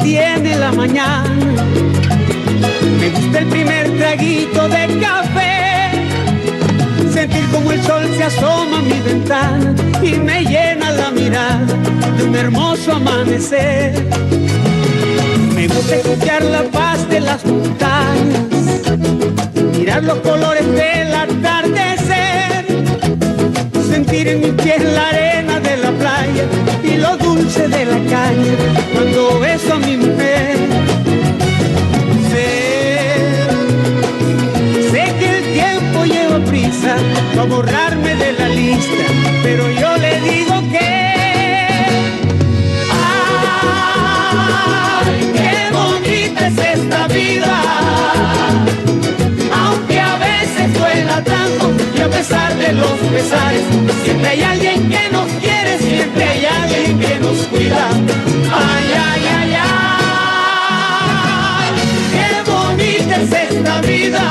tiene la mañana. Me gusta el primer traguito de café, sentir como el sol se asoma a mi ventana y me llena la mirada de un hermoso amanecer. Me gusta escuchar la paz de las montañas, mirar los colores del atardecer, sentir en mis pies la arena de la playa y lo dulce de la caña cuando beso a mi mujer. Sé que el tiempo lleva prisa para borrarme de la lista, pero yo le digo que ¡ay, qué bonita es esta vida! Aunque a veces duela tanto y a pesar de los pesares, siempre hay alguien que nos quiere, siempre hay alguien que nos cuida. ¡Ay, ay, ay, ay! ¡Qué bonita es esta vida!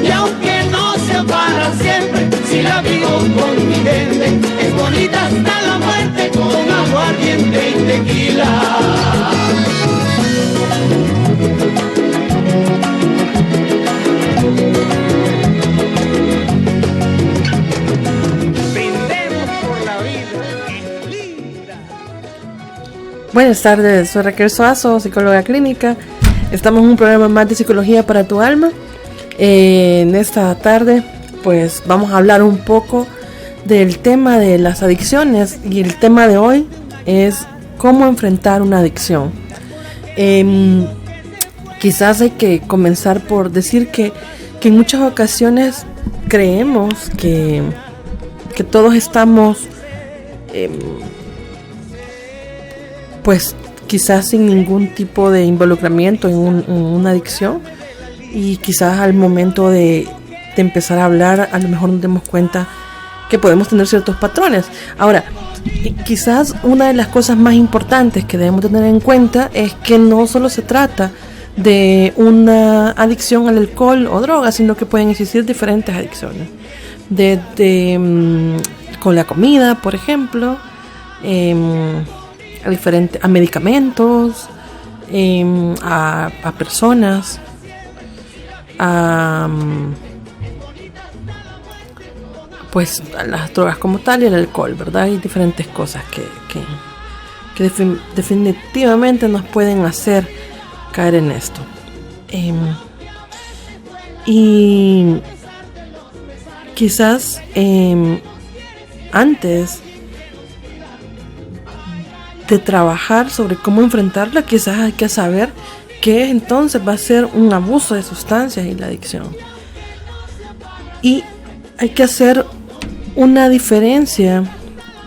Y aunque no sea para siempre, si la vivo con mi gente, es bonita hasta la muerte con aguardiente y tequila. Buenas tardes, soy Raquel Suazo, psicóloga clínica. Estamos en un programa más de psicología para tu alma. En esta tarde, pues vamos a hablar un poco del tema de las adicciones y el tema de hoy es cómo enfrentar una adicción. Quizás hay que comenzar por decir que en muchas ocasiones creemos que todos estamos pues quizás sin ningún tipo de involucramiento en una adicción, y quizás al momento de empezar a hablar a lo mejor nos demos cuenta que podemos tener ciertos patrones. Ahora, quizás una de las cosas más importantes que debemos tener en cuenta es que no solo se trata de una adicción al alcohol o drogas, sino que pueden existir diferentes adicciones, con la comida, por ejemplo, a medicamentos, a personas, pues a las drogas como tal y el alcohol, ¿verdad? Hay diferentes cosas que definitivamente nos pueden hacer caer en esto. Y quizás antes de trabajar sobre cómo enfrentarla, quizás hay que saber qué entonces va a ser un abuso de sustancias y la adicción. Y hay que hacer una diferencia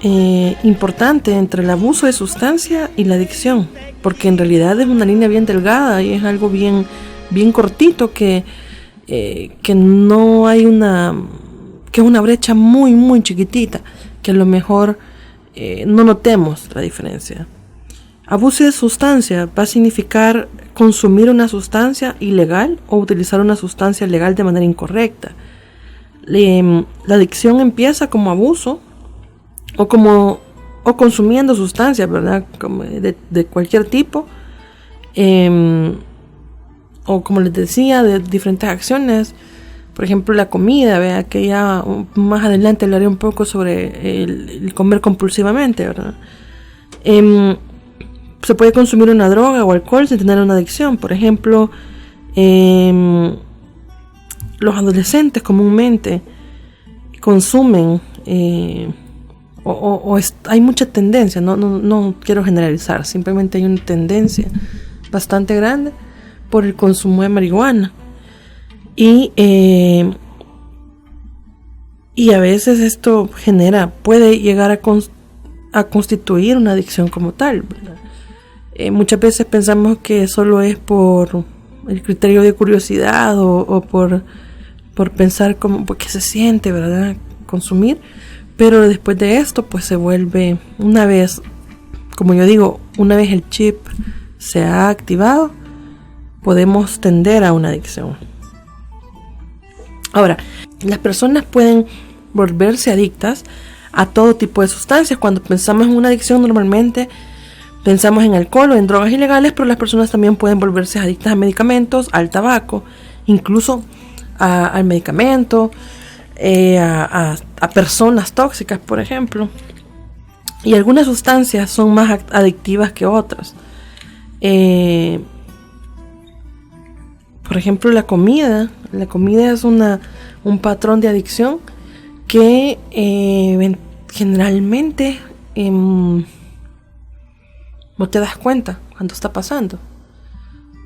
importante entre el abuso de sustancia y la adicción, porque en realidad es una línea bien delgada y es algo bien cortito que no hay que es una brecha muy muy chiquitita, que a lo mejor no notemos la diferencia. Abuso de sustancia va a significar consumir una sustancia ilegal o utilizar una sustancia legal de manera incorrecta. La adicción empieza como abuso o consumiendo sustancias, ¿verdad? Como de cualquier tipo, o como les decía, de diferentes acciones. Por ejemplo, la comida, vea que ya más adelante hablaré un poco sobre el comer compulsivamente, ¿verdad? Se puede consumir una droga o alcohol sin tener una adicción. Por ejemplo, los adolescentes comúnmente consumen, hay mucha tendencia, no quiero generalizar, simplemente hay una tendencia bastante grande por el consumo de marihuana. Y a veces esto puede llegar a constituir una adicción como tal, ¿verdad? Muchas veces pensamos que solo es por el criterio de curiosidad o por pensar qué se siente, ¿verdad? Consumir, pero después de esto pues se vuelve, una vez el chip se ha activado, podemos tender a una adicción. Ahora, las personas pueden volverse adictas a todo tipo de sustancias. Cuando pensamos en una adicción, normalmente Pensamos en alcohol o en drogas ilegales, pero las personas también pueden volverse adictas a medicamentos, al tabaco, incluso al medicamento, a personas tóxicas, por ejemplo. Y algunas sustancias son más adictivas que otras. Por ejemplo, la comida. La comida es un patrón de adicción que generalmente no te das cuenta cuando está pasando.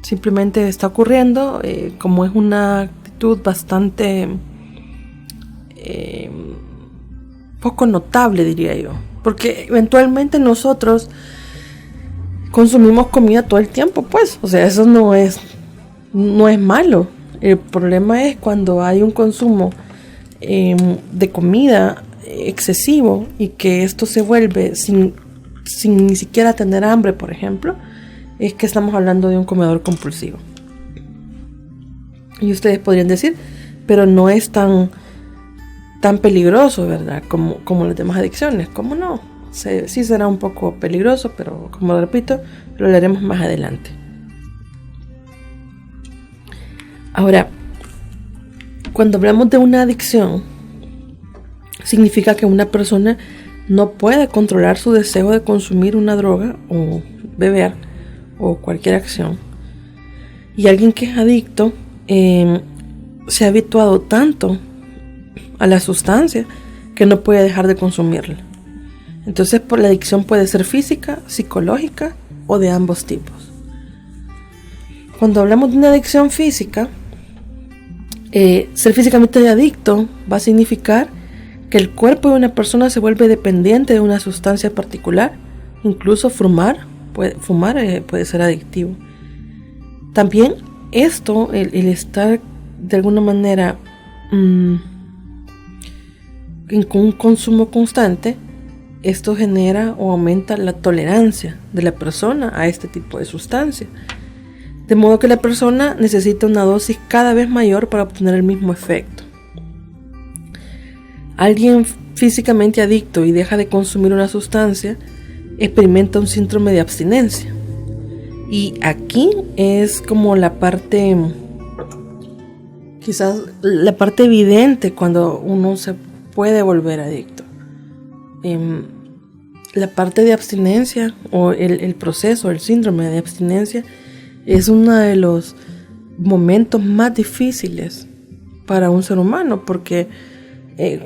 Simplemente está ocurriendo, como es una actitud bastante poco notable, diría yo. Porque eventualmente nosotros consumimos comida todo el tiempo, pues. O sea, eso no es malo. El problema es cuando hay un consumo de comida excesivo y que esto se vuelve sin ni siquiera tener hambre, por ejemplo, es que estamos hablando de un comedor compulsivo. Y ustedes podrían decir, pero no es tan peligroso, ¿verdad? Como las demás adicciones. ¿Cómo no? Sí será un poco peligroso, pero como lo repito, lo hablaremos más adelante. Ahora, cuando hablamos de una adicción, significa que una persona no puede controlar su deseo de consumir una droga o beber o cualquier acción. Y alguien que es adicto se ha habituado tanto a la sustancia que no puede dejar de consumirla. Entonces, la adicción puede ser física, psicológica o de ambos tipos. Cuando hablamos de una adicción física, ser físicamente adicto va a significar que el cuerpo de una persona se vuelve dependiente de una sustancia particular. Incluso fumar puede ser adictivo. También esto, el estar de alguna manera en un consumo constante, esto genera o aumenta la tolerancia de la persona a este tipo de sustancia. De modo que la persona necesita una dosis cada vez mayor para obtener el mismo efecto. Alguien físicamente adicto y deja de consumir una sustancia experimenta un síndrome de abstinencia. Y aquí es como la parte, quizás la parte evidente cuando uno se puede volver adicto. La parte de abstinencia o el proceso, el síndrome de abstinencia es uno de los momentos más difíciles para un ser humano, porque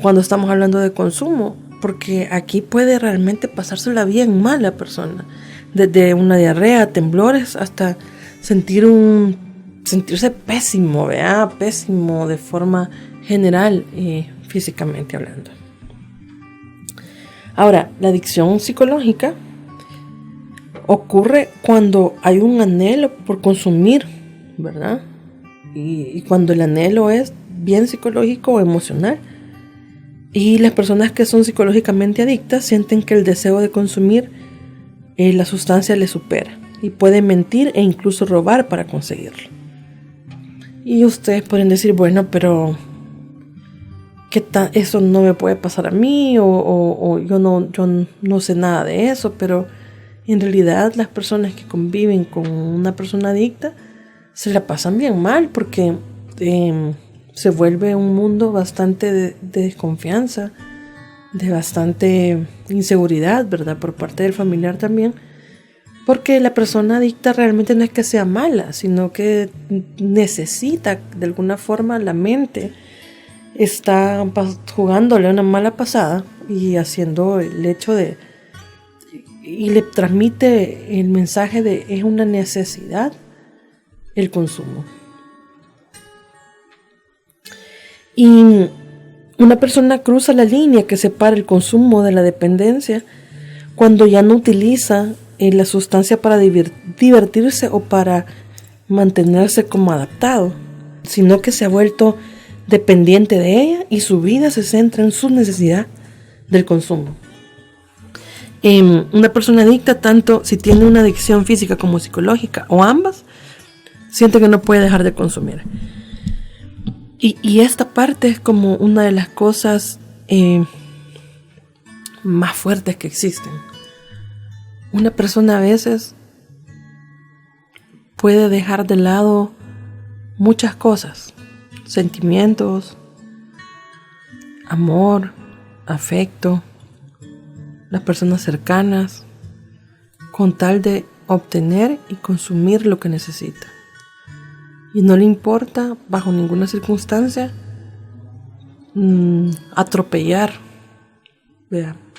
cuando estamos hablando de consumo, porque aquí puede realmente pasársela bien mal la persona, desde una diarrea, temblores, hasta sentirse pésimo, pésimo de forma general, físicamente hablando. Ahora, la adicción psicológica ocurre cuando hay un anhelo por consumir, ¿verdad? Y cuando el anhelo es bien psicológico o emocional. Y las personas que son psicológicamente adictas sienten que el deseo de consumir la sustancia les supera y pueden mentir e incluso robar para conseguirlo. Y ustedes pueden decir, bueno, pero eso no me puede pasar a mí o yo no sé nada de eso, pero en realidad las personas que conviven con una persona adicta se la pasan bien mal porque se vuelve un mundo bastante de desconfianza, de bastante inseguridad, ¿verdad? Por parte del familiar también, porque la persona adicta realmente no es que sea mala, sino que necesita de alguna forma, la mente está jugándole una mala pasada y haciendo el hecho de, y le transmite el mensaje de es una necesidad el consumo. Y una persona cruza la línea que separa el consumo de la dependencia cuando ya no utiliza la sustancia para divertirse o para mantenerse como adaptado, sino que se ha vuelto dependiente de ella y su vida se centra en su necesidad del consumo. Una persona adicta, tanto si tiene una adicción física como psicológica o ambas, siente que no puede dejar de consumir. Y esta parte es como una de las cosas más fuertes que existen. una persona a veces puede dejar de lado muchas cosas, sentimientos, amor, afecto, las personas cercanas, con tal de obtener y consumir lo que necesita. Y no le importa bajo ninguna circunstancia atropellar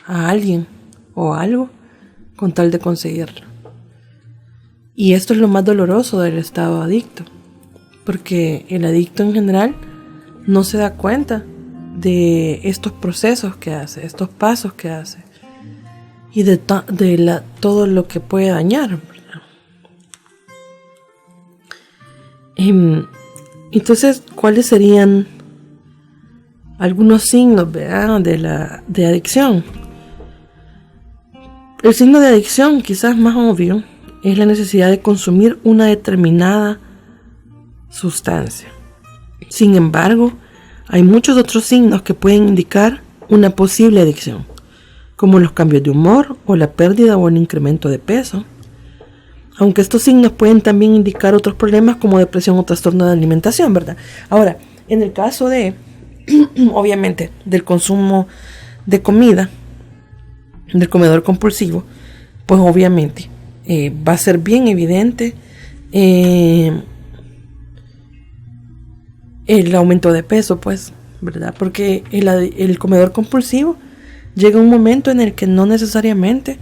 a alguien o algo con tal de conseguirlo. Y esto es lo más doloroso del estado adicto, porque el adicto en general no se da cuenta de estos procesos que hace, estos pasos que hace y de todo lo que puede dañar, ¿verdad? Entonces, ¿cuáles serían algunos signos, ¿verdad?, de adicción? El signo de adicción, quizás más obvio, es la necesidad de consumir una determinada sustancia. Sin embargo, hay muchos otros signos que pueden indicar una posible adicción, como los cambios de humor o la pérdida o el incremento de peso. Aunque estos signos pueden también indicar otros problemas como depresión o trastorno de alimentación, ¿verdad? Ahora, en el caso de, obviamente, del consumo de comida, del comedor compulsivo, pues obviamente va a ser bien evidente el aumento de peso, pues, ¿verdad? Porque el comedor compulsivo llega un momento en el que no necesariamente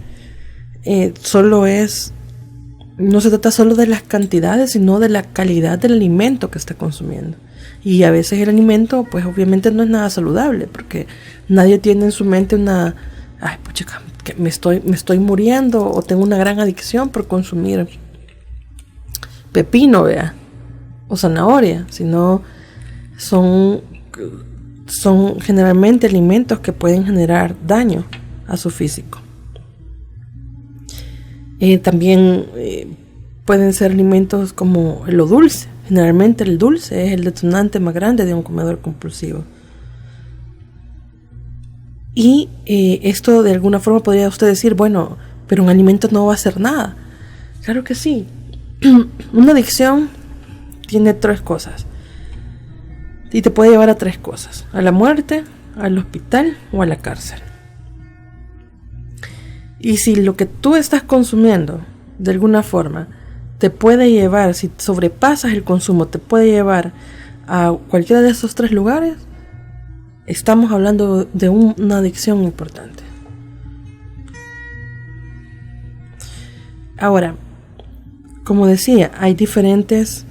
no se trata solo de las cantidades, sino de la calidad del alimento que está consumiendo. Y a veces el alimento, pues obviamente no es nada saludable, porque nadie tiene en su mente ay, pucha, que me estoy muriendo o tengo una gran adicción por consumir pepino, vea, o zanahoria, sino son generalmente alimentos que pueden generar daño a su físico. También pueden ser alimentos como lo dulce. Generalmente el dulce es el detonante más grande de un comedor compulsivo. Y esto de alguna forma podría usted decir, bueno, pero un alimento no va a hacer nada. Claro que sí. Una adicción tiene 3 cosas. Y te puede llevar a 3 cosas: a la muerte, al hospital o a la cárcel. Y si lo que tú estás consumiendo de alguna forma te puede llevar, si sobrepasas el consumo, te puede llevar a cualquiera de esos 3 lugares, estamos hablando de una adicción importante. Ahora, como decía, hay diferentes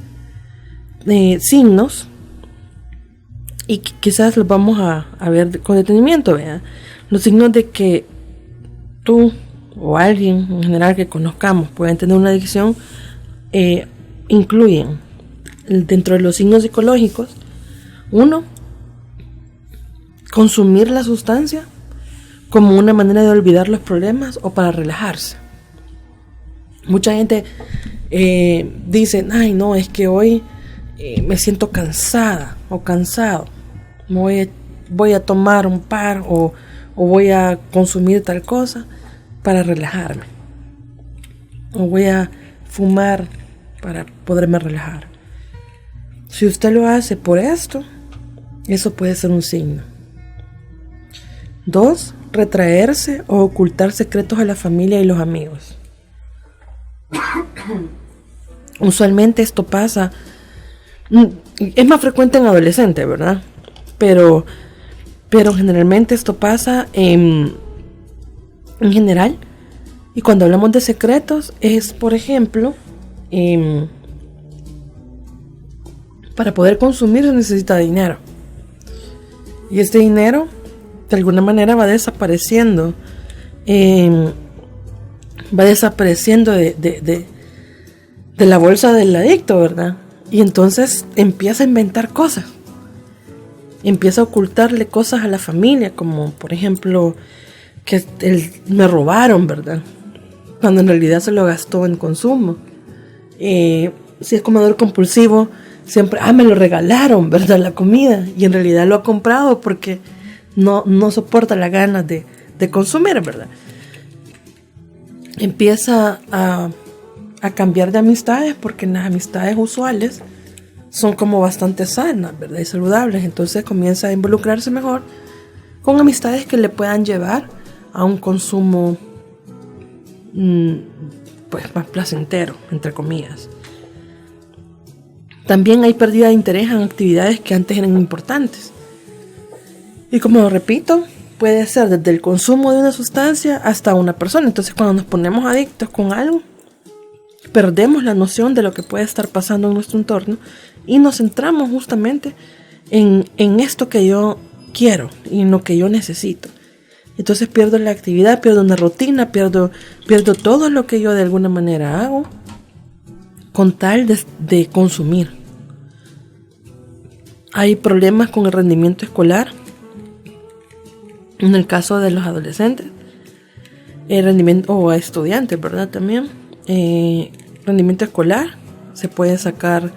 signos y quizás los vamos a ver con detenimiento, ¿verdad? Los signos de que tú o alguien en general que conozcamos pueden tener una adicción incluyen, dentro de los signos psicológicos, 1, consumir la sustancia como una manera de olvidar los problemas o para relajarse. Mucha gente dice, ay no, es que hoy me siento cansada o cansado, voy a tomar un par o voy a consumir tal cosa para relajarme, o voy a fumar para poderme relajar. Si usted lo hace por esto, eso puede ser un signo. 2, retraerse o ocultar secretos a la familia y los amigos. Usualmente esto pasa, es más frecuente en adolescentes, ¿verdad? Pero generalmente esto pasa en general. Y cuando hablamos de secretos es, por ejemplo, para poder consumir se necesita dinero. Y este dinero de alguna manera va desapareciendo. Va desapareciendo de la bolsa del adicto, ¿verdad? Y entonces empieza a inventar cosas. Empieza a ocultarle cosas a la familia, como por ejemplo que me robaron, ¿verdad? Cuando en realidad se lo gastó en consumo. Si es comedor compulsivo, siempre, me lo regalaron, ¿verdad? La comida, y en realidad lo ha comprado porque no soporta las ganas de consumir, ¿verdad? empieza a cambiar de amistades, porque las amistades usuales son como bastante sanas, ¿verdad? Y saludables. Entonces comienza a involucrarse mejor con amistades que le puedan llevar a un consumo pues más placentero, entre comillas. También hay pérdida de interés en actividades que antes eran importantes. Y como lo repito, puede ser desde el consumo de una sustancia hasta una persona. Entonces cuando nos ponemos adictos con algo, perdemos la noción de lo que puede estar pasando en nuestro entorno y nos centramos justamente en esto que yo quiero y en lo que yo necesito. Entonces pierdo la actividad, pierdo una rutina, pierdo todo lo que yo de alguna manera hago con tal de consumir. Hay problemas con el rendimiento escolar. En el caso de los adolescentes, rendimiento o estudiantes, ¿verdad? También rendimiento escolar, se puede sacar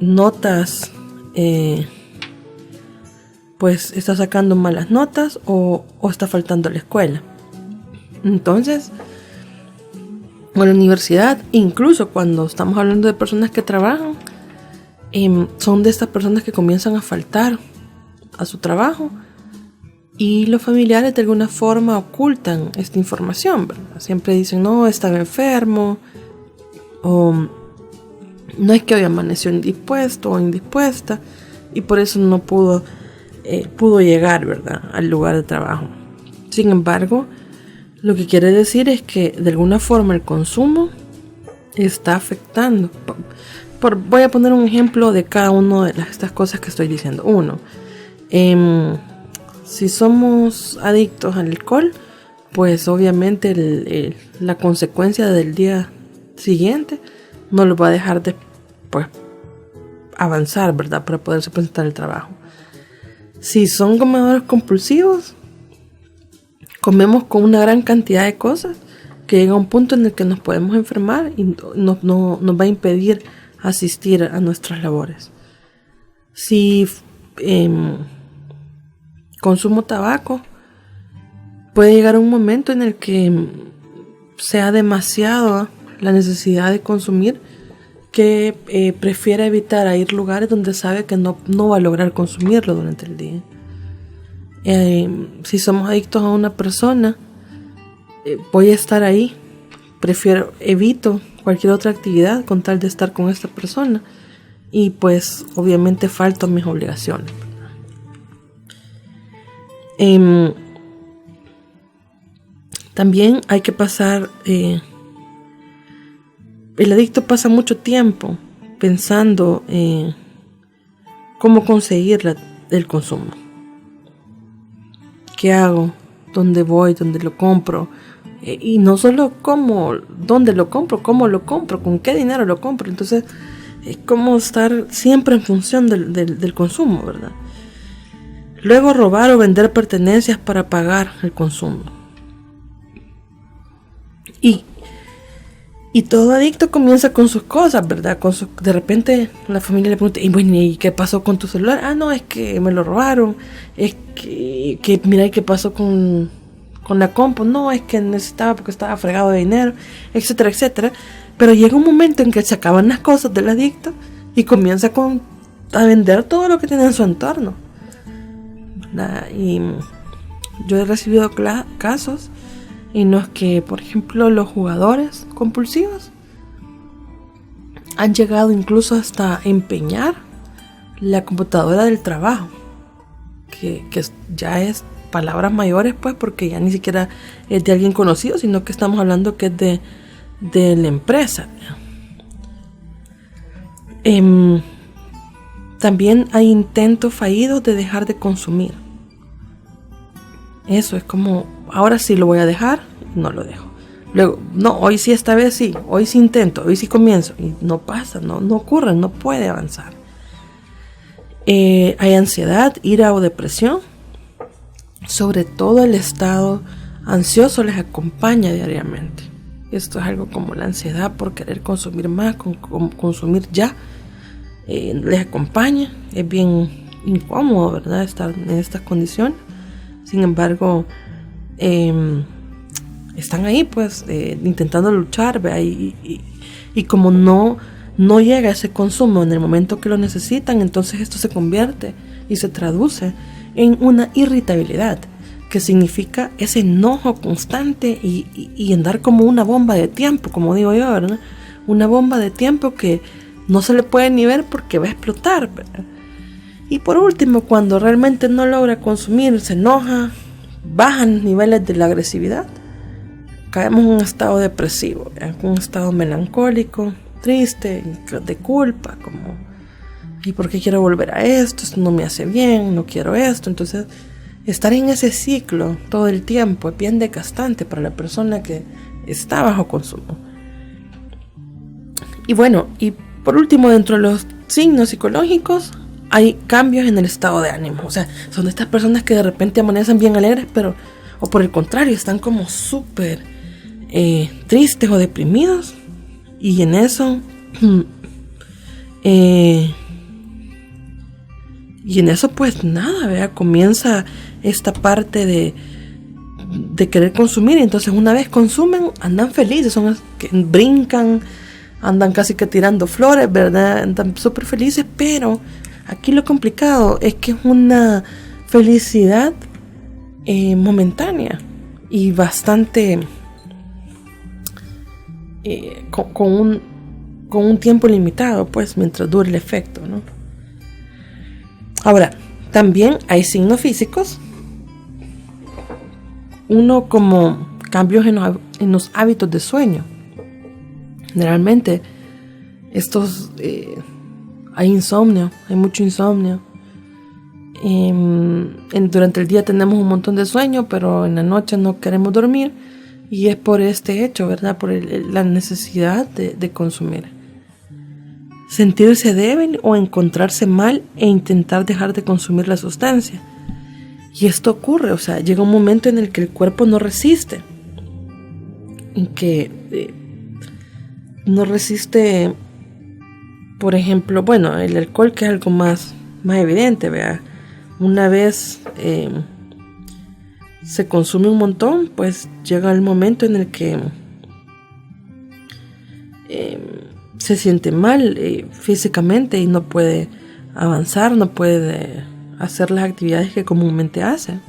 notas, pues está sacando malas notas o está faltando a la escuela. Entonces, en la universidad, incluso cuando estamos hablando de personas que trabajan, son de estas personas que comienzan a faltar a su trabajo. Y los familiares de alguna forma ocultan esta información, ¿verdad? Siempre dicen, no, estaba enfermo, o no es que hoy amaneció indispuesto o indispuesta, y por eso no pudo llegar, ¿verdad?, al lugar de trabajo. Sin embargo, lo que quiere decir es que de alguna forma el consumo está afectando. Voy a poner un ejemplo de cada una de estas cosas que estoy diciendo. Uno, si somos adictos al alcohol, pues obviamente la consecuencia del día siguiente no lo va a dejar de avanzar, ¿verdad? Para poderse presentar el trabajo. Si son comedores compulsivos, comemos con una gran cantidad de cosas que llega a un punto en el que nos podemos enfermar y nos va a impedir asistir a nuestras labores. Si consumo tabaco, puede llegar un momento en el que sea demasiado la necesidad de consumir que prefiera evitar a ir a lugares donde sabe que no va a lograr consumirlo durante el día. Si somos adictos a una persona, voy a estar ahí, evito cualquier otra actividad con tal de estar con esta persona y pues obviamente falto a mis obligaciones. También hay que pasar, el adicto pasa mucho tiempo pensando cómo conseguir el consumo. ¿Qué hago? ¿Dónde voy? ¿Dónde lo compro? Y no solo dónde lo compro, cómo lo compro, con qué dinero lo compro. Entonces es como estar siempre en función del consumo, ¿verdad? Luego robar o vender pertenencias para pagar el consumo. Y todo adicto comienza con sus cosas, ¿verdad? De repente la familia le pregunta, ¿y qué pasó con tu celular? Ah, no, es que me lo robaron. Es que mira, ¿qué pasó con la compu? No, es que necesitaba porque estaba fregado de dinero, etcétera, etcétera. Pero llega un momento en que se acaban las cosas del adicto y comienza a vender todo lo que tiene en su entorno, ¿verdad? Y yo he recibido casos en los que, por ejemplo, los jugadores compulsivos han llegado incluso hasta empeñar la computadora del trabajo, que ya es palabras mayores, pues, porque ya ni siquiera es de alguien conocido, sino que estamos hablando que es de la empresa. También hay intentos fallidos de dejar de consumir. Eso es como, ahora sí lo voy a dejar, no lo dejo. Luego, no, hoy sí, esta vez sí, hoy sí intento, hoy sí comienzo. Y no pasa, no ocurre, no puede avanzar. Hay ansiedad, ira o depresión. Sobre todo el estado ansioso les acompaña diariamente. Esto es algo como la ansiedad por querer consumir más, consumir ya. Les acompaña, es bien incómodo, ¿verdad?, estar en estas condiciones. Sin embargo, están ahí pues intentando luchar, ¿vea? Y como no llega ese consumo en el momento que lo necesitan, entonces esto se convierte y se traduce en una irritabilidad, que significa ese enojo constante y andar como una bomba de tiempo, como digo yo, ¿verdad? Una bomba de tiempo que no se le puede ni ver porque va a explotar, ¿verdad? Y por último, cuando realmente no logra consumir, se enoja, bajan niveles de la agresividad, caemos en un estado depresivo, ¿verdad? Un estado melancólico, triste, de culpa, como ¿y por qué quiero volver a esto? Esto no me hace bien, no quiero esto. Entonces, estar en ese ciclo todo el tiempo es bien desgastante para la persona que está bajo consumo. Y bueno, y por último, dentro de los signos psicológicos, hay cambios en el estado de ánimo. O sea, son de estas personas que de repente amanecen bien alegres, pero, o por el contrario, están como súper tristes o deprimidos. Y en eso, pues nada, ¿verdad? Comienza esta parte de querer consumir. Y entonces una vez consumen, andan felices, son los que brincan, andan casi que tirando flores, ¿verdad? Andan súper felices, pero aquí lo complicado es que es una felicidad momentánea y bastante con un tiempo limitado, pues, mientras dure el efecto, ¿no? Ahora, también hay signos físicos. Uno como cambios en los hábitos de sueño. Generalmente hay insomnio, hay mucho insomnio. Durante el día tenemos un montón de sueño, pero en la noche no queremos dormir, y es por este hecho, ¿verdad? Por la necesidad de consumir. Sentirse débil o encontrarse mal e intentar dejar de consumir la sustancia. Y esto ocurre, o sea, llega un momento en el que el cuerpo no resiste, en que no resiste, por ejemplo, bueno, el alcohol, que es algo más evidente, ¿verdad? Una vez se consume un montón, pues llega el momento en el que se siente mal físicamente y no puede avanzar, no puede hacer las actividades que comúnmente hace.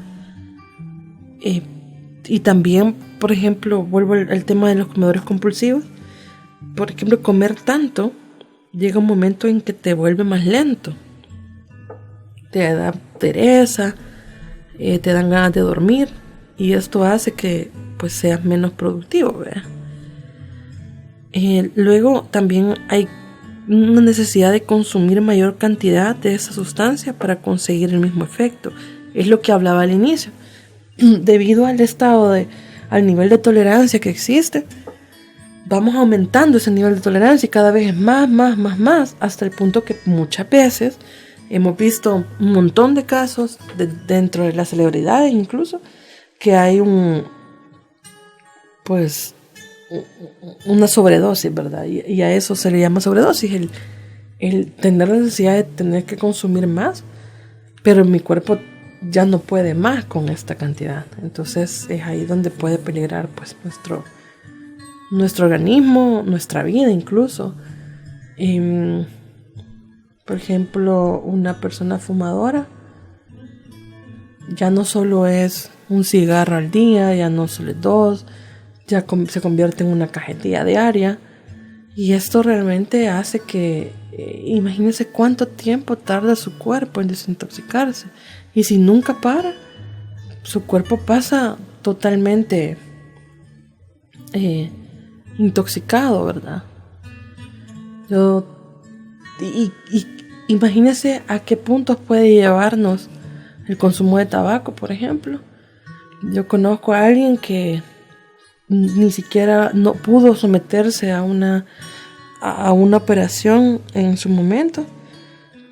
Y también, por ejemplo, vuelvo al tema de los comedores compulsivos. Por ejemplo, comer tanto llega un momento en que te vuelve más lento, te da pereza, te dan ganas de dormir, y esto hace que pues seas menos productivo, ¿verdad? Luego también hay una necesidad de consumir mayor cantidad de esa sustancia para conseguir el mismo efecto. Es lo que hablaba al inicio. Debido al al nivel de tolerancia que existe, vamos aumentando ese nivel de tolerancia y cada vez es más, hasta el punto que muchas veces hemos visto un montón de casos dentro de las celebridades incluso, que hay una sobredosis, ¿verdad? Y a eso se le llama sobredosis, el tener la necesidad de tener que consumir más, pero mi cuerpo ya no puede más con esta cantidad. Entonces es ahí donde puede peligrar pues nuestro organismo, nuestra vida incluso. Por ejemplo, una persona fumadora ya no solo es un cigarro al día, ya no solo es 2, ya se convierte en una cajetilla diaria, y esto realmente hace que imagínense cuánto tiempo tarda su cuerpo en desintoxicarse, y si nunca para, su cuerpo pasa totalmente intoxicado, ¿verdad? Y imagínense a qué puntos puede llevarnos el consumo de tabaco, por ejemplo. Yo conozco a alguien que ni siquiera no pudo someterse a una operación en su momento,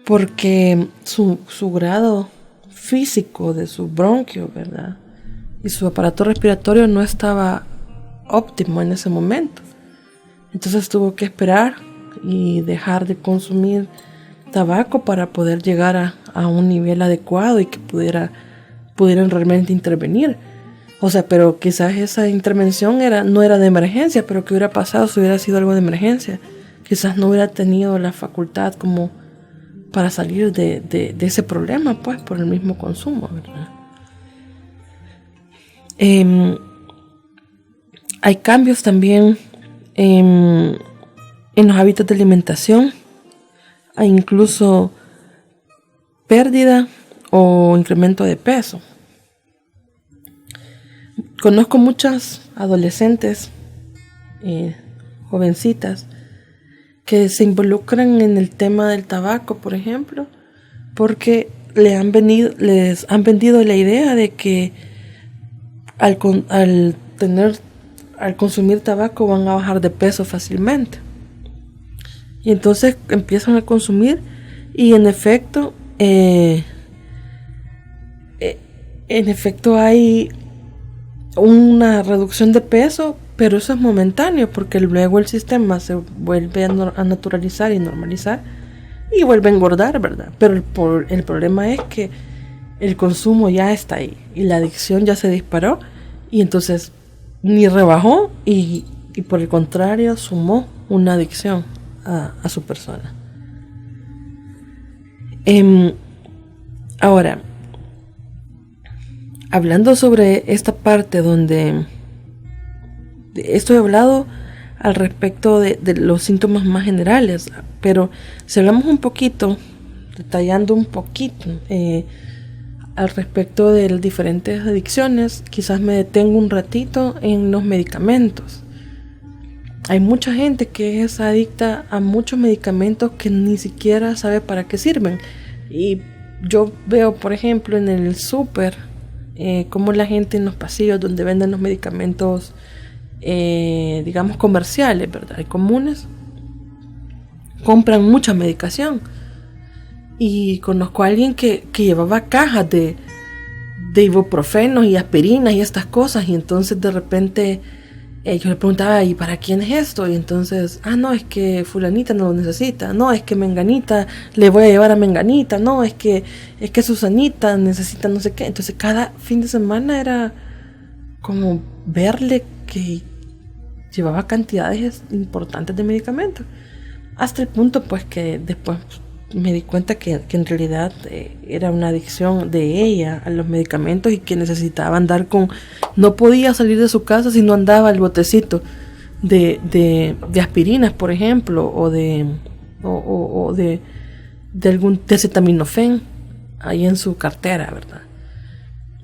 porque su grado físico de su bronquio, ¿verdad? Y su aparato respiratorio no estaba óptimo en ese momento. Entonces tuvo que esperar y dejar de consumir tabaco para poder llegar a un nivel adecuado y que pudieran realmente intervenir. O sea, pero quizás esa intervención no era de emergencia, pero ¿qué hubiera pasado si hubiera sido algo de emergencia? Quizás no hubiera tenido la facultad como para salir de ese problema, pues, por el mismo consumo, ¿verdad? Hay cambios también en los hábitos de alimentación. Hay incluso pérdida o incremento de peso. Conozco muchas adolescentes, jovencitas, que se involucran en el tema del tabaco, por ejemplo, porque les han vendido la idea de que al consumir tabaco van a bajar de peso fácilmente. Y entonces empiezan a consumir y en efecto hay una reducción de peso, pero eso es momentáneo porque luego el sistema se vuelve a naturalizar y normalizar y vuelve a engordar, ¿verdad? Pero el problema es que el consumo ya está ahí y la adicción ya se disparó y entonces ni rebajó y por el contrario sumó una adicción a su persona. Ahora, hablando sobre esta parte donde esto he hablado al respecto de los síntomas más generales, pero si hablamos un poquito, detallando un poquito al respecto de las diferentes adicciones, quizás me detengo un ratito en los medicamentos. Hay mucha gente que es adicta a muchos medicamentos que ni siquiera sabe para qué sirven. Y yo veo, por ejemplo, en el súper, como la gente en los pasillos donde venden los medicamentos, digamos, comerciales, ¿verdad? Y comunes, compran mucha medicación. Y conozco a alguien que llevaba cajas de ibuprofenos y aspirinas y estas cosas. Y entonces de repente yo le preguntaba, ¿y para quién es esto? Y entonces, no, es que fulanita no lo necesita. No, es que menganita le voy a llevar a menganita. No, es que Susanita necesita no sé qué. Entonces cada fin de semana era como verle que llevaba cantidades importantes de medicamentos. Hasta el punto pues que después me di cuenta que en realidad era una adicción de ella a los medicamentos y que necesitaba andar no podía salir de su casa si no andaba el botecito de aspirinas, por ejemplo, o de acetaminofén ahí en su cartera, ¿verdad?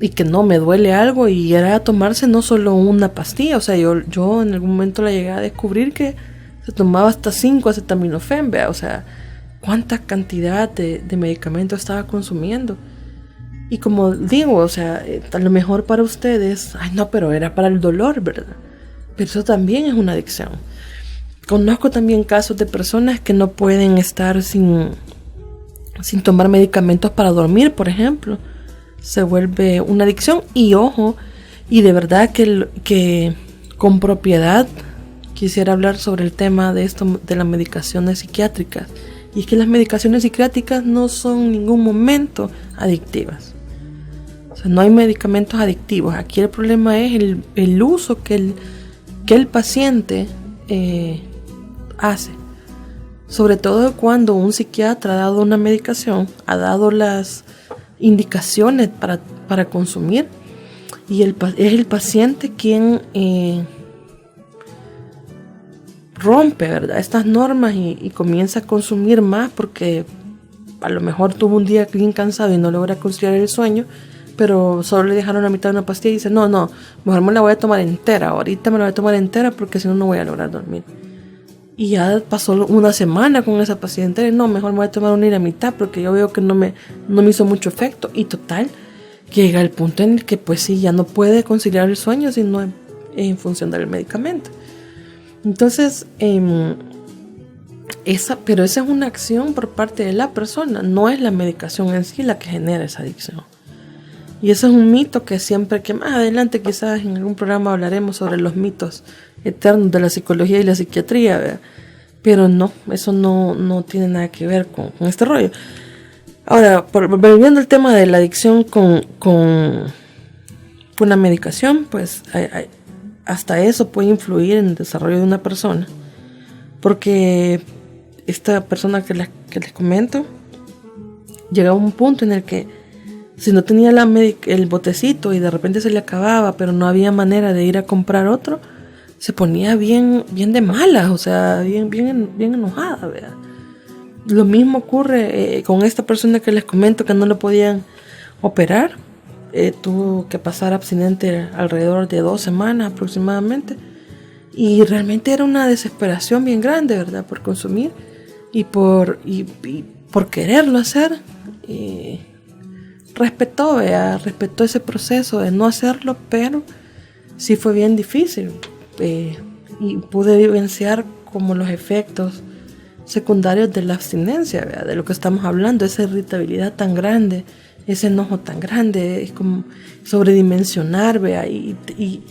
Y que no me duele algo y era tomarse no solo una pastilla, o sea, yo en algún momento la llegué a descubrir que se tomaba hasta 5 acetaminofén, ¿vea? O sea, cuánta cantidad de medicamentos estaba consumiendo. Y como digo, o sea, a lo mejor para ustedes, no, pero era para el dolor, ¿verdad? Pero eso también es una adicción. Conozco también casos de personas que no pueden estar sin tomar medicamentos para dormir, por ejemplo. Se vuelve una adicción. Y ojo, y de verdad que con propiedad quisiera hablar sobre el tema de esto de las medicaciones psiquiátricas. Y es que las medicaciones psiquiátricas no son en ningún momento adictivas. O sea, no hay medicamentos adictivos. Aquí el problema es el uso que el paciente hace. Sobre todo cuando un psiquiatra ha dado una medicación, ha dado las indicaciones para consumir. Y es el paciente quien rompe, ¿verdad?, estas normas y comienza a consumir más porque a lo mejor tuvo un día bien cansado y no logra conciliar el sueño, pero solo le dejaron la mitad de una pastilla y dice, no, mejor me la voy a tomar entera, ahorita me la voy a tomar entera porque si no, no voy a lograr dormir. Y ya pasó una semana con esa pastilla entera y no, mejor me voy a tomar una y la mitad porque yo veo que no me hizo mucho efecto. Y total, llega el punto en el que pues sí, ya no puede conciliar el sueño si no es en función del medicamento. Entonces, pero esa es una acción por parte de la persona, no es la medicación en sí la que genera esa adicción. Y eso es un mito que siempre, que más adelante quizás en algún programa hablaremos sobre los mitos eternos de la psicología y la psiquiatría, ¿verdad? Pero no, eso no tiene nada que ver con este rollo. Ahora, volviendo al tema de la adicción con con la medicación, pues hasta eso puede influir en el desarrollo de una persona, porque esta persona que les comento llegaba a un punto en el que si no tenía el botecito y de repente se le acababa, pero no había manera de ir a comprar otro, se ponía bien de malas, o sea, bien enojada, ¿verdad? Lo mismo ocurre con esta persona que les comento que no lo podían operar. Tuvo que pasar abstinente alrededor de 2 semanas aproximadamente, y realmente era una desesperación bien grande, ¿verdad? Por consumir y por quererlo hacer. Respetó ese proceso de no hacerlo, pero sí fue bien difícil, y pude vivenciar como los efectos secundarios de la abstinencia, ¿verdad? De lo que estamos hablando, esa irritabilidad tan grande, ese enojo tan grande, es como sobredimensionar, ¿verdad? Y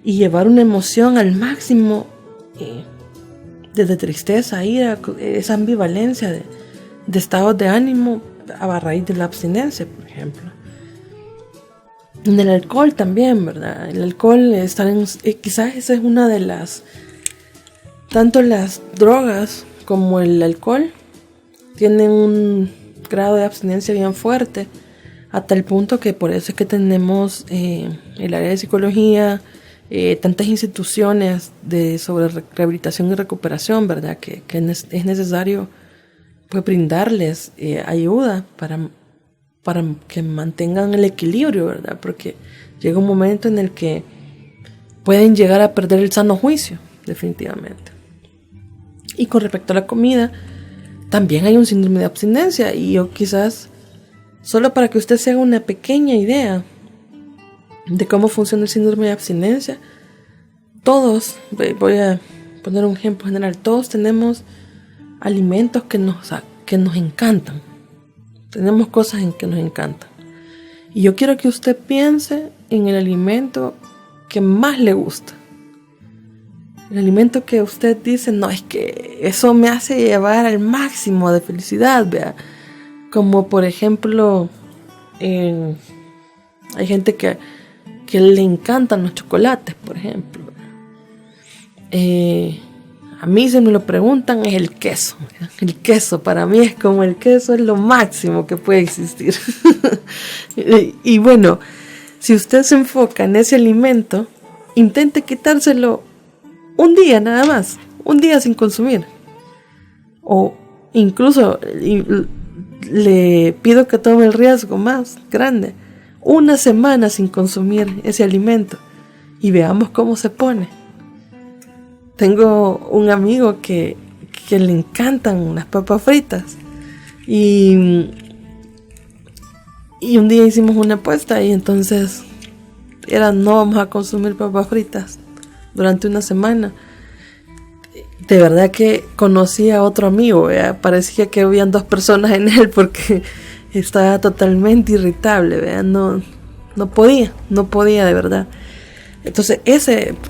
llevar una emoción al máximo, desde tristeza, ira, esa ambivalencia de estados de ánimo a raíz de la abstinencia, por ejemplo. En el alcohol también, ¿verdad? El alcohol quizás esa es una de las, tanto las drogas como el alcohol tienen un grado de abstinencia bien fuerte, hasta el punto que por eso es que tenemos el área de psicología, tantas instituciones sobre rehabilitación y recuperación, ¿verdad? Que es necesario pues brindarles ayuda para que mantengan el equilibrio, ¿verdad? Porque llega un momento en el que pueden llegar a perder el sano juicio, definitivamente. Y con respecto a la comida, también hay un síndrome de abstinencia, y yo quizás, solo para que usted se haga una pequeña idea de cómo funciona el síndrome de abstinencia, todos, voy a poner un ejemplo general, todos tenemos alimentos que nos encantan. Tenemos cosas en que nos encantan. Y yo quiero que usted piense en el alimento que más le gusta. El alimento que usted dice, no, es que eso me hace llevar al máximo de felicidad, ¿vea? Como por ejemplo, hay gente que le encantan los chocolates, por ejemplo. A mí, si me lo preguntan, es el queso. El queso para mí es como el queso, es lo máximo que puede existir. y bueno, si usted se enfoca en ese alimento, intente quitárselo un día nada más, un día sin consumir. O incluso le pido que tome el riesgo más grande, 1 semana sin consumir ese alimento, y veamos cómo se pone. Tengo un amigo que le encantan las papas fritas, y un día hicimos una apuesta, y entonces no vamos a consumir papas fritas durante 1 semana. De verdad que conocí a otro amigo, ¿verdad? Parecía que habían 2 personas en él, porque estaba totalmente irritable, ¿verdad? No podía de verdad. Entonces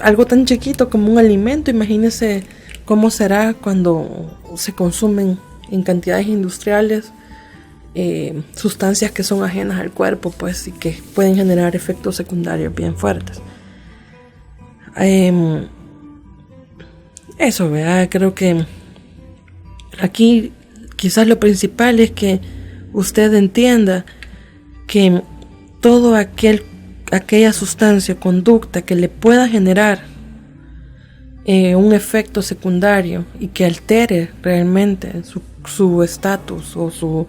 algo tan chiquito como un alimento, imagínese cómo será cuando se consumen en cantidades industriales sustancias que son ajenas al cuerpo, pues, y que pueden generar efectos secundarios bien fuertes. Eso, ¿verdad? Creo que aquí quizás lo principal es que usted entienda que todo aquella sustancia, conducta que le pueda generar un efecto secundario y que altere realmente su estatus o su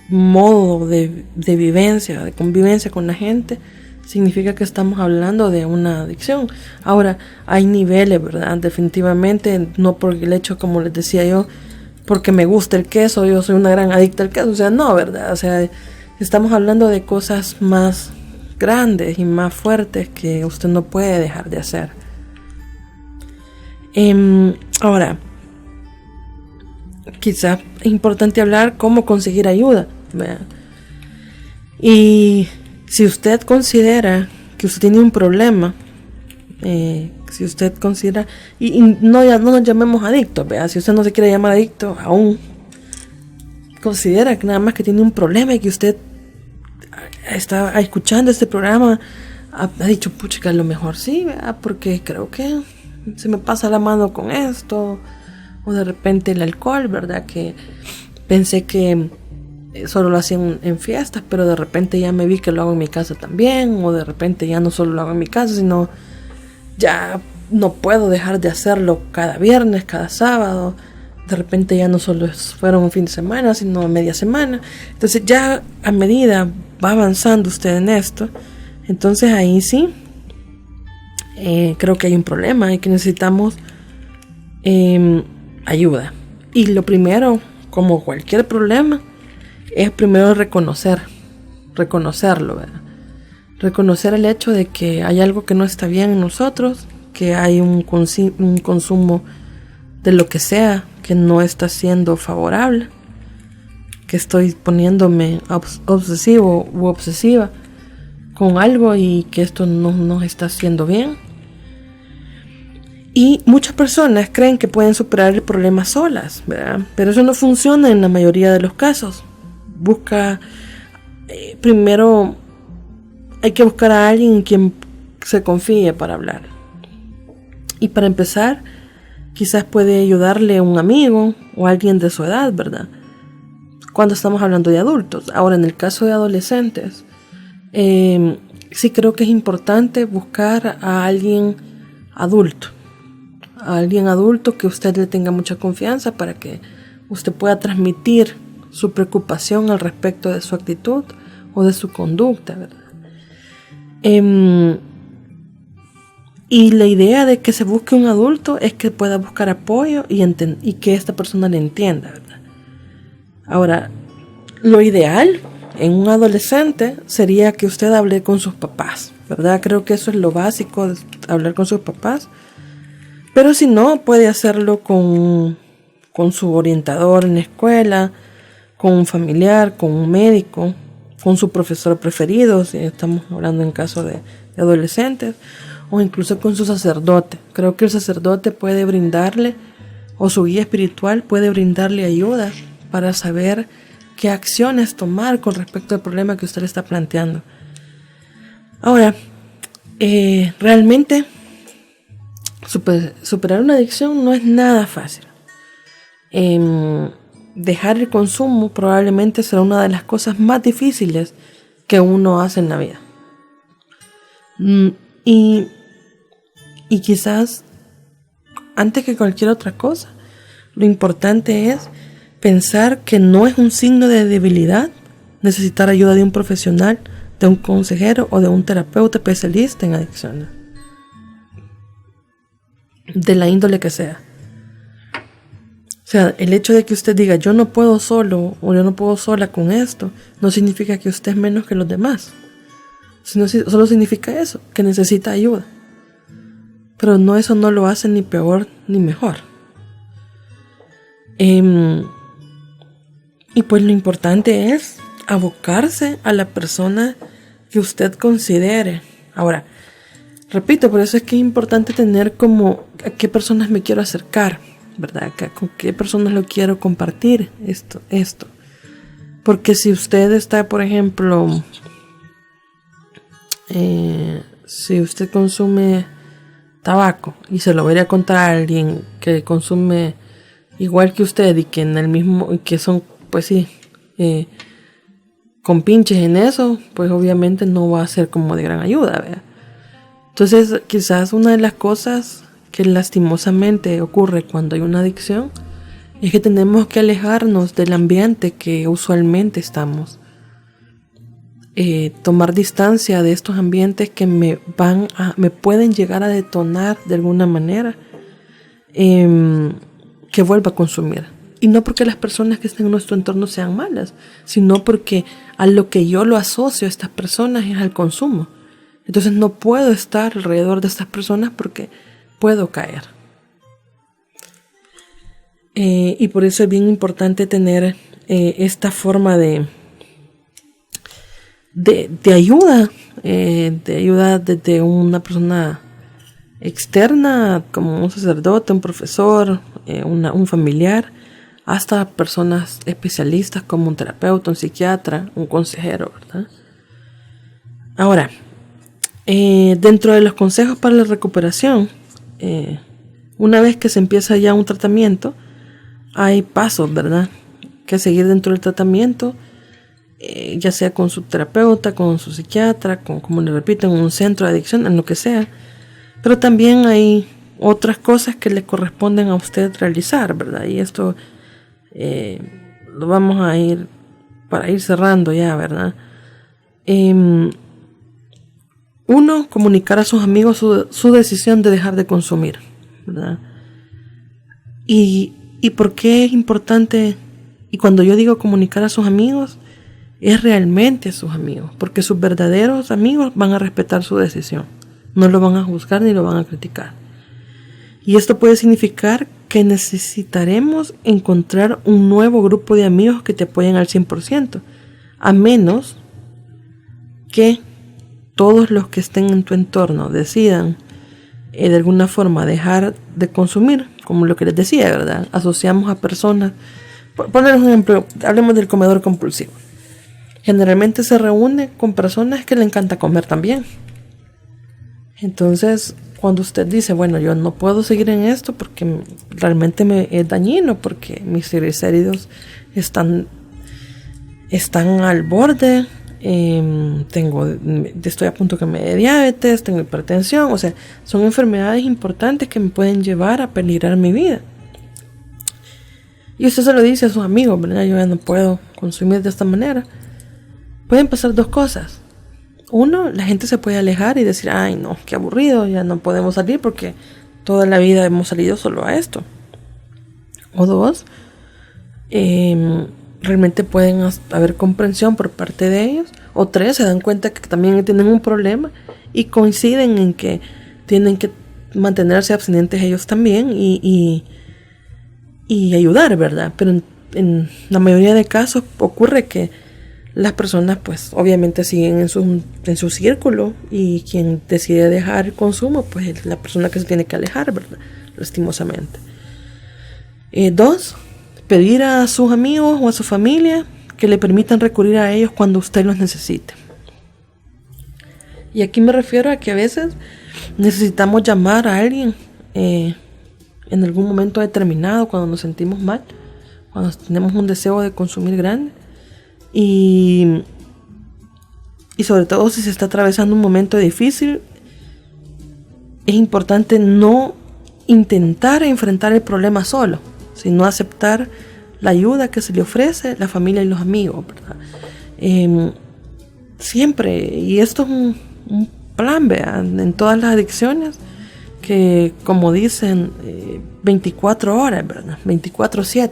modo de vivencia, de convivencia con la gente, significa que estamos hablando de una adicción. Ahora, hay niveles, ¿verdad? Definitivamente, no por el hecho, como les decía yo, porque me gusta el queso, yo soy una gran adicta al queso. O sea, no, ¿verdad? O sea, estamos hablando de cosas más grandes y más fuertes que usted no puede dejar de hacer. Ahora, quizás es importante hablar cómo conseguir ayuda, ¿verdad? Y si usted considera que usted tiene un problema, si usted considera, y no nos llamemos adictos, ¿verdad? Si usted no se quiere llamar adicto aún, considera que nada más que tiene un problema y que usted está escuchando este programa ha dicho, puchica, a lo mejor sí, ¿verdad? Porque creo que se me pasa la mano con esto, o de repente el alcohol, ¿verdad? Que pensé que solo lo hacían en fiestas, pero de repente ya me vi que lo hago en mi casa también, o de repente ya no solo lo hago en mi casa, sino ya no puedo dejar de hacerlo cada viernes, cada sábado. De repente ya no solo fueron un fin de semana, sino media semana. Entonces ya a medida va avanzando usted en esto, entonces ahí sí creo que hay un problema y que necesitamos ayuda. Y lo primero, como cualquier problema, es primero reconocerlo, ¿verdad? Reconocer el hecho de que hay algo que no está bien en nosotros, que hay un consumo de lo que sea que no está siendo favorable, que estoy poniéndome obsesivo u obsesiva con algo y que esto no está haciendo bien. Y muchas personas creen que pueden superar el problema solas, ¿verdad? Pero eso no funciona en la mayoría de los casos. Primero hay que buscar a alguien en quien se confíe para hablar. Y para empezar, quizás puede ayudarle un amigo o alguien de su edad, ¿verdad? Cuando estamos hablando de adultos. Ahora, en el caso de adolescentes, sí creo que es importante buscar a alguien adulto. A alguien adulto que usted le tenga mucha confianza para que usted pueda transmitir su preocupación al respecto de su actitud o de su conducta, ¿verdad? Y la idea de que se busque un adulto es que pueda buscar apoyo y que esta persona le entienda, ¿verdad? Ahora, lo ideal en un adolescente sería que usted hable con sus papás, ¿verdad? Creo que eso es lo básico, hablar con sus papás. Pero si no, puede hacerlo con su orientador en la escuela, con un familiar, con un médico, con su profesor preferido, si estamos hablando en caso de adolescentes, o incluso con su sacerdote. Creo que el sacerdote puede brindarle, o su guía espiritual puede brindarle ayuda para saber qué acciones tomar con respecto al problema que usted le está planteando. Ahora, realmente superar una adicción no es nada fácil. Dejar el consumo probablemente será una de las cosas más difíciles que uno hace en la vida. Y quizás, antes que cualquier otra cosa, lo importante es pensar que no es un signo de debilidad necesitar ayuda de un profesional, de un consejero o de un terapeuta especialista en adicciones, de la índole que sea. O sea, el hecho de que usted diga yo no puedo solo o yo no puedo sola con esto, no significa que usted es menos que los demás. Solo significa eso, que necesita ayuda. Pero eso no lo hace ni peor ni mejor. Y pues lo importante es abocarse a la persona que usted considere. Ahora, repito, por eso es que es importante tener como a qué personas me quiero acercar, ¿verdad? Con qué personas lo quiero compartir esto. Porque si usted está, por ejemplo, si usted consume tabaco y se lo voy a contar a alguien que consume igual que usted y que en el mismo, y que son, pues sí, con pinches en eso, pues obviamente no va a ser como de gran ayuda, ¿verdad? Entonces, quizás una de las cosas que lastimosamente ocurre cuando hay una adicción es que tenemos que alejarnos del ambiente que usualmente estamos. Tomar distancia de estos ambientes que me pueden llegar a detonar de alguna manera, que vuelva a consumir. Y no porque las personas que están en nuestro entorno sean malas, sino porque a lo que yo lo asocio a estas personas es al consumo. Entonces no puedo estar alrededor de estas personas porque puedo caer. Y por eso es bien importante tener esta forma de ayuda, de ayuda desde una persona externa, como un sacerdote, un profesor, un familiar, hasta personas especialistas como un terapeuta, un psiquiatra, un consejero, ¿verdad? Ahora, Dentro de los consejos para la recuperación, una vez que se empieza ya un tratamiento, hay pasos, ¿verdad?, que seguir dentro del tratamiento, ya sea con su terapeuta, con su psiquiatra, como le repito, en un centro de adicción, en lo que sea. Pero también hay otras cosas que le corresponden a usted realizar, ¿verdad? Y esto lo vamos a ir para ir cerrando ya, ¿verdad? Uno, comunicar a sus amigos su decisión de dejar de consumir, ¿verdad? ¿Y por qué es importante? Y cuando yo digo comunicar a sus amigos, es realmente a sus amigos, porque sus verdaderos amigos van a respetar su decisión, no lo van a juzgar ni lo van a criticar. Y esto puede significar que necesitaremos encontrar un nuevo grupo de amigos que te apoyen al 100%, a menos que todos los que estén en tu entorno decidan de alguna forma dejar de consumir, como lo que les decía, ¿verdad? Asociamos a personas, por poner un ejemplo, hablemos del comedor compulsivo. Generalmente se reúne con personas que le encanta comer también. Entonces, cuando usted dice, bueno, yo no puedo seguir en esto porque realmente me es dañino, porque mis triglicéridos están al borde, estoy a punto que me dé diabetes, tengo hipertensión, o sea, son enfermedades importantes que me pueden llevar a peligrar mi vida. Y usted se lo dice a sus amigos, ¿verdad? Yo ya no puedo consumir de esta manera. Pueden pasar dos cosas. Uno, la gente se puede alejar y decir, ay no, qué aburrido, ya no podemos salir porque toda la vida hemos salido solo a esto. O dos, realmente pueden haber comprensión por parte de ellos. O tres, se dan cuenta que también tienen un problema y coinciden en que tienen que mantenerse abstinentes ellos también y ayudar, ¿verdad? Pero en la mayoría de casos ocurre que las personas pues obviamente siguen en su círculo, y quien decide dejar el consumo pues es la persona que se tiene que alejar, ¿verdad? Lastimosamente. Dos, pedir a sus amigos o a su familia que le permitan recurrir a ellos cuando usted los necesite. Y aquí me refiero a que a veces necesitamos llamar a alguien en algún momento determinado, cuando nos sentimos mal, cuando tenemos un deseo de consumir grande. Y sobre todo si se está atravesando un momento difícil, es importante no intentar enfrentar el problema solo, sino aceptar la ayuda que se le ofrece la familia y los amigos, ¿verdad? Siempre, y esto es un plan, vean, en todas las adicciones, que como dicen, 24 horas, ¿verdad? 24/7.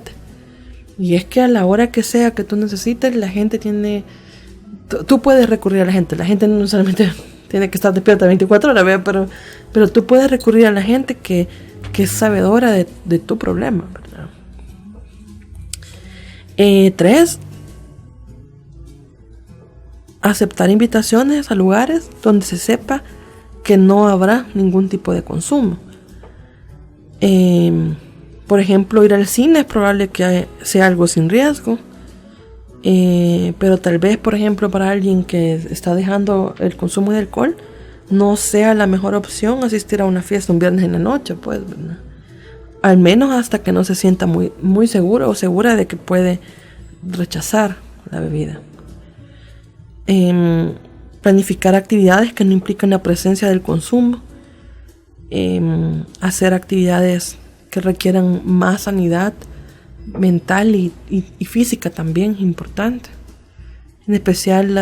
Y es que a la hora que sea que tú necesites, la gente tiene... Tú puedes recurrir a la gente no necesariamente tiene que estar despierta 24 horas, ¿verdad? Pero tú puedes recurrir a la gente que es sabedora de tu problema, ¿verdad? 3, aceptar invitaciones a lugares donde se sepa que no habrá ningún tipo de consumo. Por ejemplo, ir al cine es probable que sea algo sin riesgo, pero tal vez, por ejemplo, para alguien que está dejando el consumo de alcohol, no sea la mejor opción asistir a una fiesta un viernes en la noche, pues, ¿verdad? Al menos hasta que no se sienta muy, muy seguro o segura de que puede rechazar la bebida. Planificar actividades que no implican la presencia del consumo. Hacer actividades que requieran más sanidad mental y física también es importante. En especial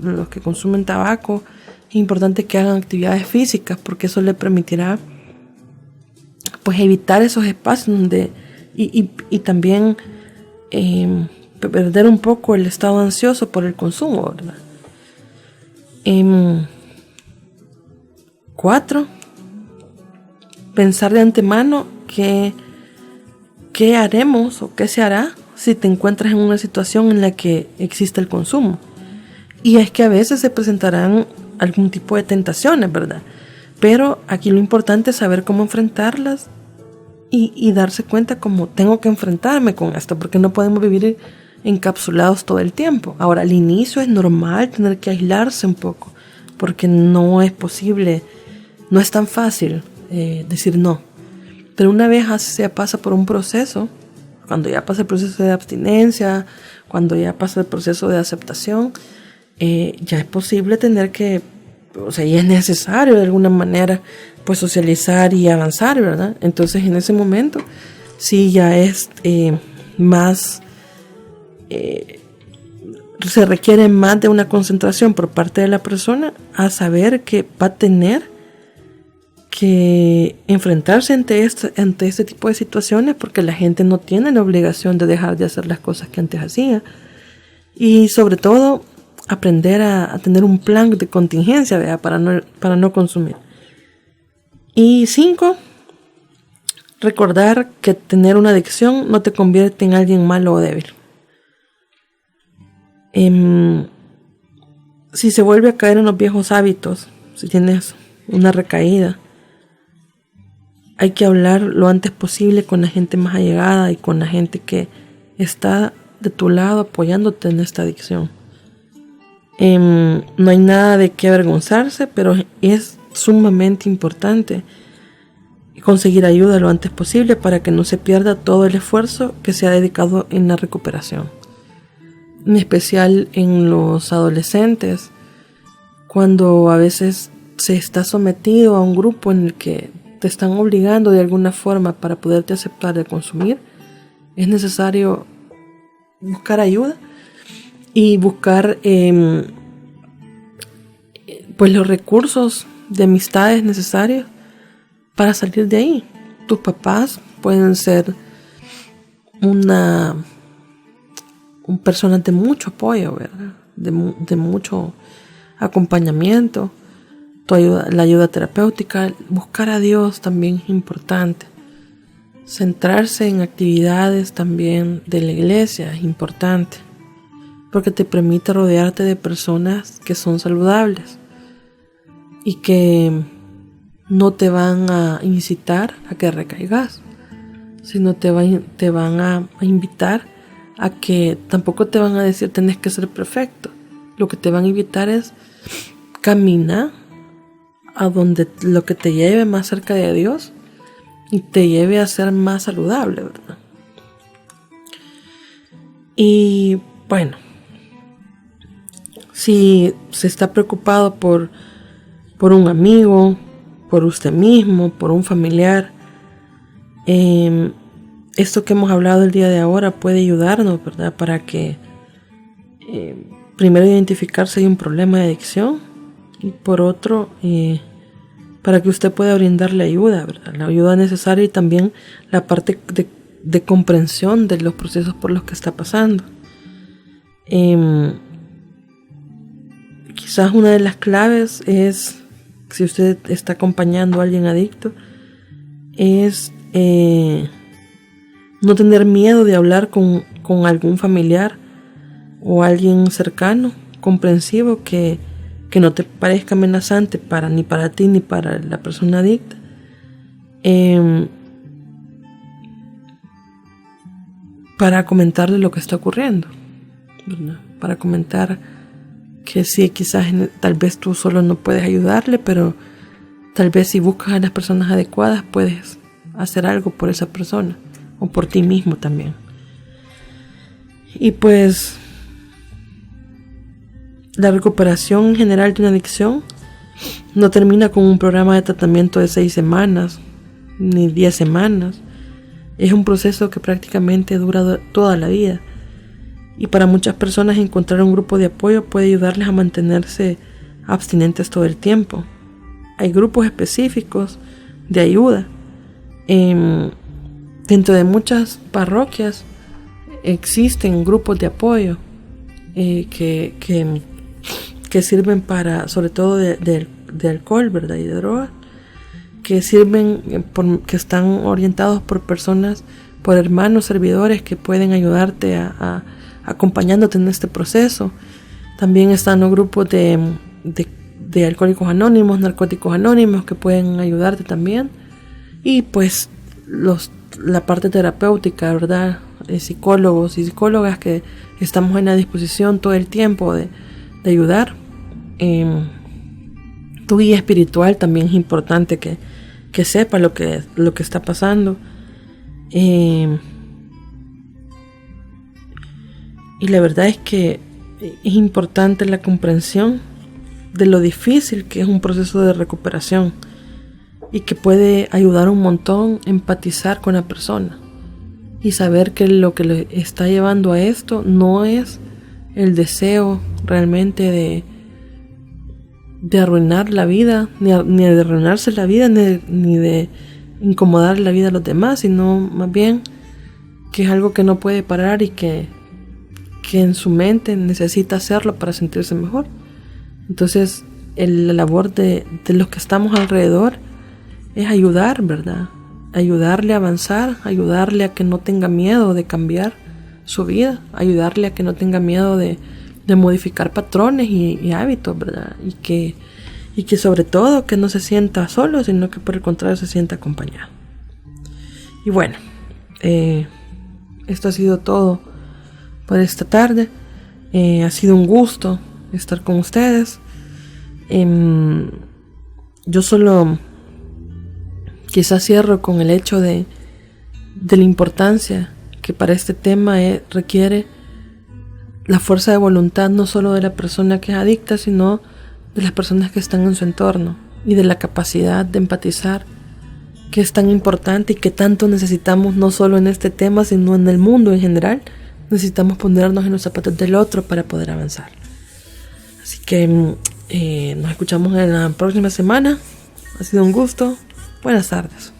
los que consumen tabaco, es importante que hagan actividades físicas, porque eso le permitirá pues evitar esos espacios donde y también perder un poco el estado ansioso por el consumo, ¿verdad? 4, pensar de antemano qué haremos o qué se hará si te encuentras en una situación en la que existe el consumo. Y es que a veces se presentarán algún tipo de tentaciones, ¿verdad? Pero aquí lo importante es saber cómo enfrentarlas y darse cuenta cómo tengo que enfrentarme con esto, porque no podemos vivir encapsulados todo el tiempo. Ahora, al inicio es normal tener que aislarse un poco, porque no es posible, no es tan fácil decir no. Pero una vez se pasa por un proceso, cuando ya pasa el proceso de abstinencia, cuando ya pasa el proceso de aceptación, ya es posible tener que, o sea, y es necesario de alguna manera pues socializar y avanzar, ¿verdad? Entonces en ese momento sí ya es más, se requiere más de una concentración por parte de la persona a saber que va a tener que enfrentarse ante este tipo de situaciones, porque la gente no tiene la obligación de dejar de hacer las cosas que antes hacía, y sobre todo aprender a tener un plan de contingencia, ¿verdad? para no consumir. Y 5, recordar que tener una adicción no te convierte en alguien malo o débil. Si se vuelve a caer en los viejos hábitos, si tienes una recaída, hay que hablar lo antes posible con la gente más allegada y con la gente que está de tu lado apoyándote en esta adicción. No hay nada de qué avergonzarse, pero es sumamente importante conseguir ayuda lo antes posible para que no se pierda todo el esfuerzo que se ha dedicado en la recuperación. En especial en los adolescentes, cuando a veces se está sometido a un grupo en el que te están obligando de alguna forma para poderte aceptar de consumir, es necesario buscar ayuda y buscar pues los recursos de amistades necesarios para salir de ahí. Tus papás pueden ser un personas de mucho apoyo, ¿verdad? De mucho acompañamiento. La ayuda terapéutica, buscar a Dios también es importante. Centrarse en actividades también de la iglesia es importante, porque te permite rodearte de personas que son saludables y que no te van a incitar a que recaigas, sino te van a invitar a que tampoco te van a decir tenés que ser perfecto. Lo que te van a invitar es caminar a donde lo que te lleve más cerca de Dios y te lleve a ser más saludable, ¿verdad? Y bueno, si se está preocupado por un amigo, por usted mismo, por un familiar, esto que hemos hablado el día de ahora puede ayudarnos, ¿verdad? Para que primero identificar si hay un problema de adicción y por otro para que usted pueda brindarle ayuda, ¿verdad? La ayuda necesaria y también la parte de comprensión de los procesos por los que está pasando. Quizás una de las claves es, si usted está acompañando a alguien adicto, es no tener miedo de hablar con algún familiar o alguien cercano, comprensivo, que no te parezca amenazante ni para ti ni para la persona adicta. Para comentarle lo que está ocurriendo, ¿verdad? Para comentar que sí, quizás tal vez tú solo no puedes ayudarle, pero tal vez si buscas a las personas adecuadas puedes hacer algo por esa persona o por ti mismo también. Y pues la recuperación general de una adicción no termina con un programa de tratamiento de 6 semanas ni 10 semanas. Es un proceso que prácticamente dura toda la vida. Y para muchas personas encontrar un grupo de apoyo puede ayudarles a mantenerse abstinentes todo el tiempo. Hay grupos específicos de ayuda. Dentro de muchas parroquias existen grupos de apoyo que sirven para, sobre todo de alcohol, ¿verdad? Y de drogas, que sirven, que están orientados por personas, por hermanos servidores que pueden ayudarte acompañándote en este proceso. También están los grupos de alcohólicos anónimos, narcóticos anónimos, que pueden ayudarte también. Y pues la parte terapéutica, ¿verdad? Psicólogos y psicólogas que estamos en la disposición todo el tiempo de ayudar. tu guía espiritual también es importante que sepa lo que está pasando. Y la verdad es que es importante la comprensión de lo difícil que es un proceso de recuperación y que puede ayudar un montón empatizar con la persona y saber que lo que le está llevando a esto no es el deseo realmente de arruinar la vida, ni de arruinarse la vida, ni de incomodar la vida a los demás, sino más bien que es algo que no puede parar y que en su mente necesita hacerlo para sentirse mejor. Entonces la labor de los que estamos alrededor es ayudar, ¿verdad? Ayudarle a avanzar, ayudarle a que no tenga miedo de cambiar su vida, ayudarle a que no tenga miedo de modificar patrones y hábitos, ¿verdad? Y que sobre todo que no se sienta solo, sino que por el contrario se sienta acompañado. Y bueno, esto ha sido todo por esta tarde. Ha sido un gusto estar con ustedes. Yo solo quizás cierro con el hecho de la importancia que para este tema requiere la fuerza de voluntad no solo de la persona que es adicta, sino de las personas que están en su entorno y de la capacidad de empatizar, que es tan importante y que tanto necesitamos no solo en este tema, sino en el mundo en general. Necesitamos ponernos en los zapatos del otro para poder avanzar. Así que nos escuchamos en la próxima semana. Ha sido un gusto. Buenas tardes.